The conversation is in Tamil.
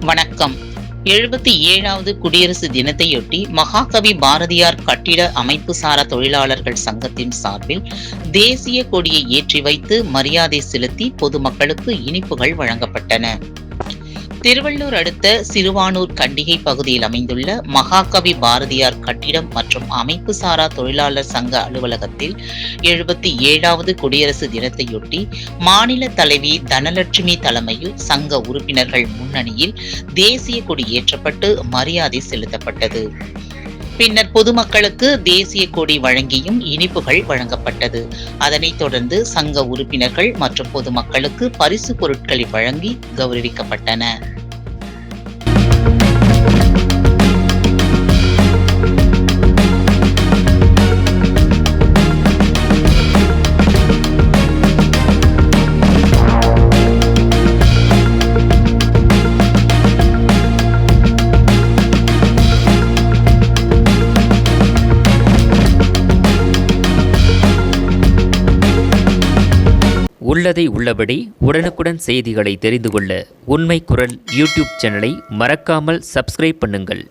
வணக்கம். 77வது குடியரசு தினத்தையொட்டி மகாகவி பாரதியார் கட்டிட அமைப்புசாரா தொழிலாளர்கள் சங்கத்தின் சார்பில் தேசிய கொடியை ஏற்றி வைத்து மரியாதை செலுத்தி பொதுமக்களுக்கு இனிப்புகள் வழங்கப்பட்டன. திருவள்ளூர் அடுத்த சிறுவானூர் கண்டிகை பகுதியில் அமைந்துள்ள மகாகவி பாரதியார் கட்டிடம் மற்றும் அமைப்புசாரா தொழிலாளர் சங்க அலுவலகத்தில் 77வது குடியரசு தினத்தையொட்டி மாநில தலைவி தனலட்சுமி தலைமையில் சங்க உறுப்பினர்கள் முன்னணியில் தேசிய கொடி ஏற்றப்பட்டு மரியாதை செலுத்தப்பட்டது. பின்னர் பொதுமக்களுக்கு தேசிய கொடி வழங்கியும் இனிப்புகள் வழங்கப்பட்டது. அதனைத் தொடர்ந்து சங்க உறுப்பினர்கள் மற்றும் பொதுமக்களுக்கு பரிசு பொருட்களை வழங்கி கௌரவிக்கப்பட்டன. உள்ளதை உள்ளபடி உடனுக்குடன் செய்திகளை தெரிந்து கொள்ள உண்மை குரல் யூடியூப் சேனலை மறக்காமல் சப்ஸ்கிரைப் பண்ணுங்கள்.